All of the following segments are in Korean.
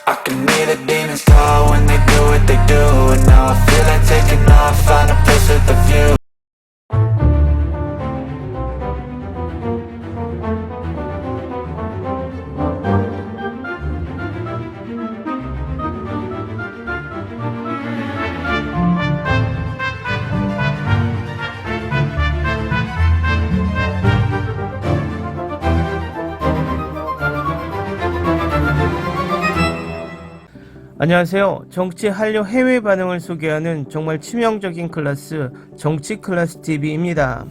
I can hear the demons call when they do what they do. And now I feel like taking off, find a place with a view. 안녕하세요. 정치 한류 해외 반응을 소개하는 정말 치명적인 클래스 정치 클래스 TV입니다.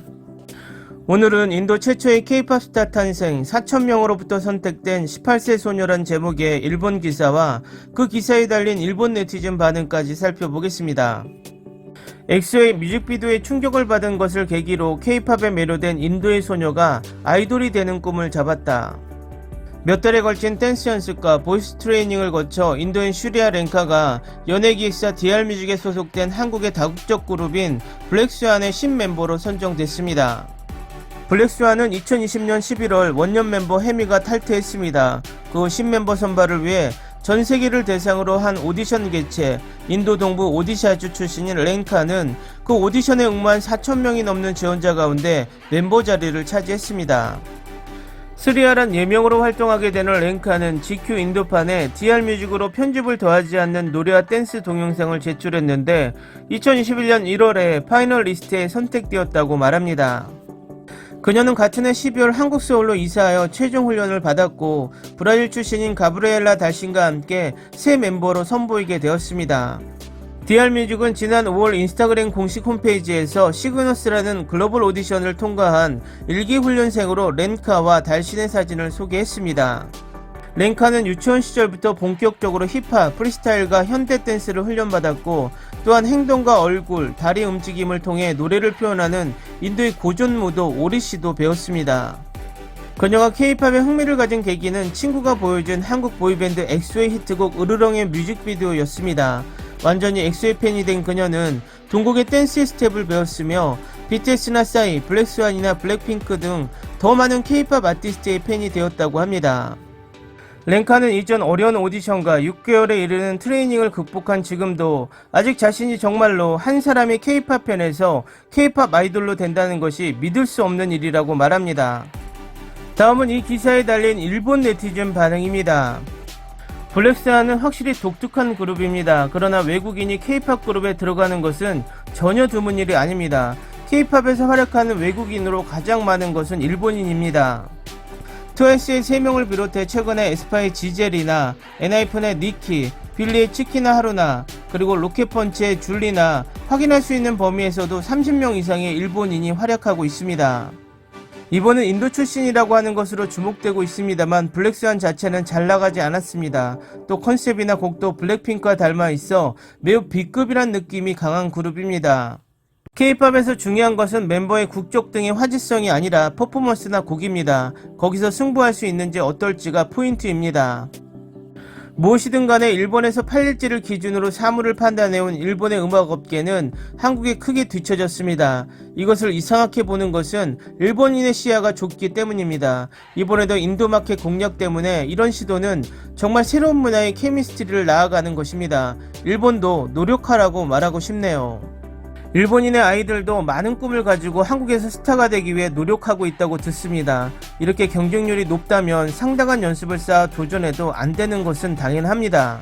오늘은 인도 최초의 K-POP 스타 탄생 4,000명으로부터 선택된 18세 소녀란 제목의 일본 기사와 그 기사에 달린 일본 네티즌 반응까지 살펴보겠습니다. 엑소의 뮤직비디오에 충격을 받은 것을 계기로 K-POP에 매료된 인도의 소녀가 아이돌이 되는 꿈을 잡았다. 몇 달에 걸친 댄스 연습과 보이스 트레이닝을 거쳐 인도인 슈리아 렌카가 연예기획사 DR뮤직에 소속된 한국의 다국적 그룹인 블랙스완의 신멤버로 선정됐습니다. 블랙스완은 2020년 11월 원년 멤버 해미가 탈퇴했습니다. 그 신멤버 선발을 위해 전 세계를 대상으로 한 오디션 개최, 인도 동부 오디샤주 출신인 렌카는 그 오디션에 응모한 4,000명이 넘는 지원자 가운데 멤버 자리를 차지했습니다. 스리아란 예명으로 활동하게 되는 렌카는 GQ 인도판에 DR뮤직으로 편집을 더하지 않는 노래와 댄스 동영상을 제출했는데 2021년 1월에 파이널 리스트에 선택되었다고 말합니다. 그녀는 같은 해 12월 한국 서울로 이사하여 최종 훈련을 받았고 브라질 출신인 가브리엘라 달신과 함께 새 멤버로 선보이게 되었습니다. DR뮤직은 지난 5월 인스타그램 공식 홈페이지에서 시그너스라는 글로벌 오디션을 통과한 일기 훈련생으로 렌카와 달신의 사진을 소개했습니다. 렌카는 유치원 시절부터 본격적으로 힙합, 프리스타일과 현대 댄스를 훈련받았고 또한 행동과 얼굴, 다리 움직임을 통해 노래를 표현하는 인도의 고전 무도 오리시도 배웠습니다. 그녀가 K-POP에 흥미를 가진 계기는 친구가 보여준 한국 보이밴드 엑소의 히트곡 으르렁의 뮤직비디오였습니다. 완전히 엑소의 팬이 된 그녀는 동곡의 댄스 스텝을 배웠으며 BTS나 싸이, 블랙스완이나 블랙핑크 등 더 많은 K-POP 아티스트의 팬이 되었다고 합니다. 렌카는 이전 어려운 오디션과 6개월에 이르는 트레이닝을 극복한 지금도 아직 자신이 정말로 한 사람의 K-POP 팬에서 K-POP 아이돌로 된다는 것이 믿을 수 없는 일이라고 말합니다. 다음은 이 기사에 달린 일본 네티즌 반응입니다. 블랙스완은 확실히 독특한 그룹입니다. 그러나 외국인이 K-POP 그룹에 들어가는 것은 전혀 드문 일이 아닙니다. K-POP에서 활약하는 외국인으로 가장 많은 것은 일본인입니다. 트와이스의 3명을 비롯해 최근에 에스파의 지젤이나 엔하이픈의 니키, 빌리의 치키나 하루나, 그리고 로켓펀치의 줄리나 확인할 수 있는 범위에서도 30명 이상의 일본인이 활약하고 있습니다. 이번은 인도 출신이라고 하는 것으로 주목되고 있습니다만 블랙스완 자체는 잘 나가지 않았습니다. 또 컨셉이나 곡도 블랙핑크와 닮아 있어 매우 B급이란 느낌이 강한 그룹입니다. K-POP에서 중요한 것은 멤버의 국적 등의 화제성이 아니라 퍼포먼스나 곡입니다. 거기서 승부할 수 있는지 어떨지가 포인트입니다. 무엇이든 간에 일본에서 팔릴지를 기준으로 사물을 판단해온 일본의 음악업계는 한국에 크게 뒤처졌습니다. 이것을 이상하게 보는 것은 일본인의 시야가 좁기 때문입니다. 이번에도 인도 마켓 공략 때문에 이런 시도는 정말 새로운 문화의 케미스트리를 나아가는 것입니다. 일본도 노력하라고 말하고 싶네요. 일본인의 아이들도 많은 꿈을 가지고 한국에서 스타가 되기 위해 노력하고 있다고 듣습니다. 이렇게 경쟁률이 높다면 상당한 연습을 쌓아 도전해도 안 되는 것은 당연합니다.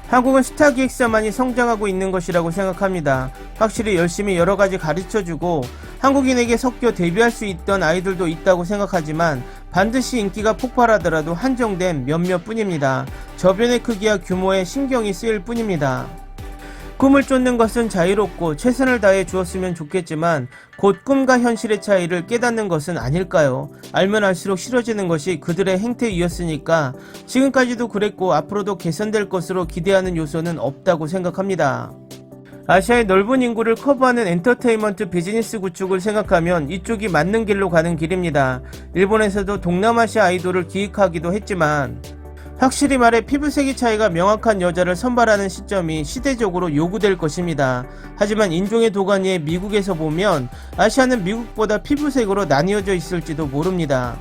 한국은 스타 기획사만이 성장하고 있는 것이라고 생각합니다. 확실히 열심히 여러가지 가르쳐주고 한국인에게 섞여 데뷔할 수 있던 아이들도 있다고 생각하지만 반드시 인기가 폭발하더라도 한정된 몇몇 뿐입니다. 저변의 크기와 규모에 신경이 쓰일 뿐입니다. 꿈을 쫓는 것은 자유롭고 최선을 다해 주었으면 좋겠지만 곧 꿈과 현실의 차이를 깨닫는 것은 아닐까요? 알면 알수록 싫어지는 것이 그들의 행태이었으니까 지금까지도 그랬고 앞으로도 개선될 것으로 기대하는 요소는 없다고 생각합니다. 아시아의 넓은 인구를 커버하는 엔터테인먼트 비즈니스 구축을 생각하면 이쪽이 맞는 길로 가는 길입니다. 일본에서도 동남아시아 아이돌을 기획하기도 했지만 확실히 말해 피부색의 차이가 명확한 여자를 선발하는 시점이 시대적으로 요구될 것입니다. 하지만 인종의 도가니에 미국에서 보면 아시아는 미국보다 피부색으로 나뉘어져 있을지도 모릅니다.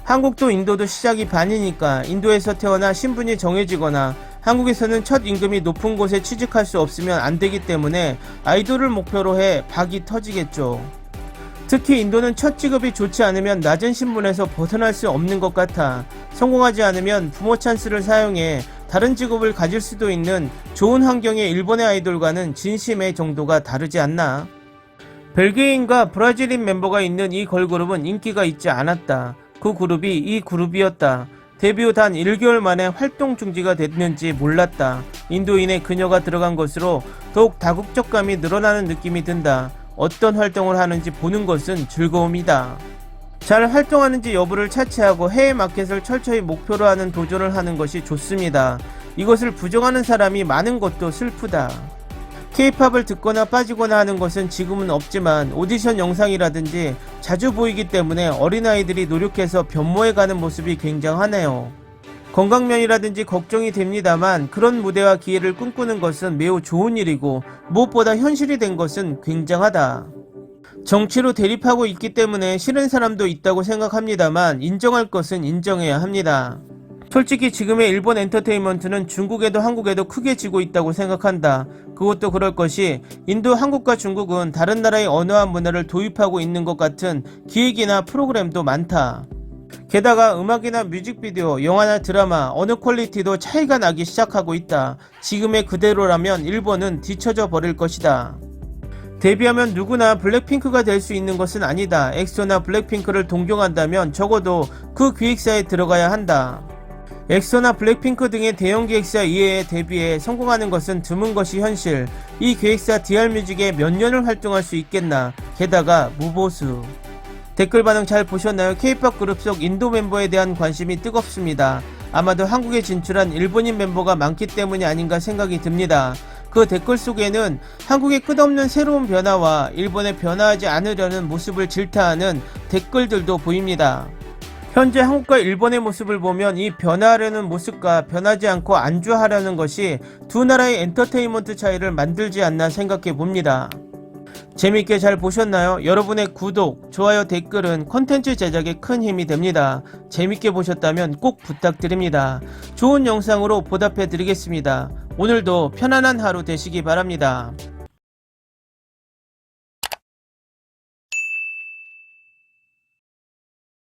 한국도 인도도 시작이 반이니까 인도에서 태어나 신분이 정해지거나 한국에서는 첫 임금이 높은 곳에 취직할 수 없으면 안 되기 때문에 아이돌을 목표로 해 박이 터지겠죠. 특히 인도는 첫 직업이 좋지 않으면 낮은 신분에서 벗어날 수 없는 것 같아 성공하지 않으면 부모 찬스를 사용해 다른 직업을 가질 수도 있는 좋은 환경의 일본의 아이돌과는 진심의 정도가 다르지 않나. 벨기에인과 브라질인 멤버가 있는 이 걸그룹은 인기가 있지 않았다. 그 그룹이 이 그룹이었다. 데뷔 후 단 1개월 만에 활동 중지가 됐는지 몰랐다. 인도인의 그녀가 들어간 것으로 더욱 다국적감이 늘어나는 느낌이 든다. 어떤 활동을 하는지 보는 것은 즐거움이다. 잘 활동하는지 여부를 차치하고 해외 마켓을 철저히 목표로 하는 도전을 하는 것이 좋습니다. 이것을 부정하는 사람이 많은 것도 슬프다. K-팝을 듣거나 빠지거나 하는 것은 지금은 없지만 오디션 영상이라든지 자주 보이기 때문에 어린아이들이 노력해서 변모해가는 모습이 굉장하네요. 건강면이라든지 걱정이 됩니다만 그런 무대와 기회를 꿈꾸는 것은 매우 좋은 일이고 무엇보다 현실이 된 것은 굉장하다. 정치로 대립하고 있기 때문에 싫은 사람도 있다고 생각합니다만 인정할 것은 인정해야 합니다. 솔직히 지금의 일본 엔터테인먼트는 중국에도 한국에도 크게 지고 있다고 생각한다. 그것도 그럴 것이 인도, 한국과 중국은 다른 나라의 언어와 문화를 도입하고 있는 것 같은 기획이나 프로그램도 많다. 게다가 음악이나 뮤직비디오, 영화나 드라마 어느 퀄리티도 차이가 나기 시작하고 있다. 지금의 그대로라면 일본은 뒤처져 버릴 것이다. 데뷔하면 누구나 블랙핑크가 될 수 있는 것은 아니다. 엑소나 블랙핑크를 동경한다면 적어도 그 기획사에 들어가야 한다. 엑소나 블랙핑크 등의 대형 기획사 이외에 데뷔해 성공하는 것은 드문 것이 현실. 이 기획사 DR뮤직에 몇 년을 활동할 수 있겠나. 게다가 무보수. 댓글 반응 잘 보셨나요? K-팝 그룹 속 인도 멤버에 대한 관심이 뜨겁습니다. 아마도 한국에 진출한 일본인 멤버가 많기 때문이 아닌가 생각이 듭니다. 그 댓글 속에는 한국의 끝없는 새로운 변화와 일본의 변화하지 않으려는 모습을 질타하는 댓글들도 보입니다. 현재 한국과 일본의 모습을 보면 이 변화하려는 모습과 변하지 않고 안주하려는 것이 두 나라의 엔터테인먼트 차이를 만들지 않나 생각해 봅니다. 재밌게 잘 보셨나요? 여러분의 구독, 좋아요, 댓글은 콘텐츠 제작에 큰 힘이 됩니다. 재밌게 보셨다면 꼭 부탁드립니다. 좋은 영상으로 보답해 드리겠습니다. 오늘도 편안한 하루 되시기 바랍니다.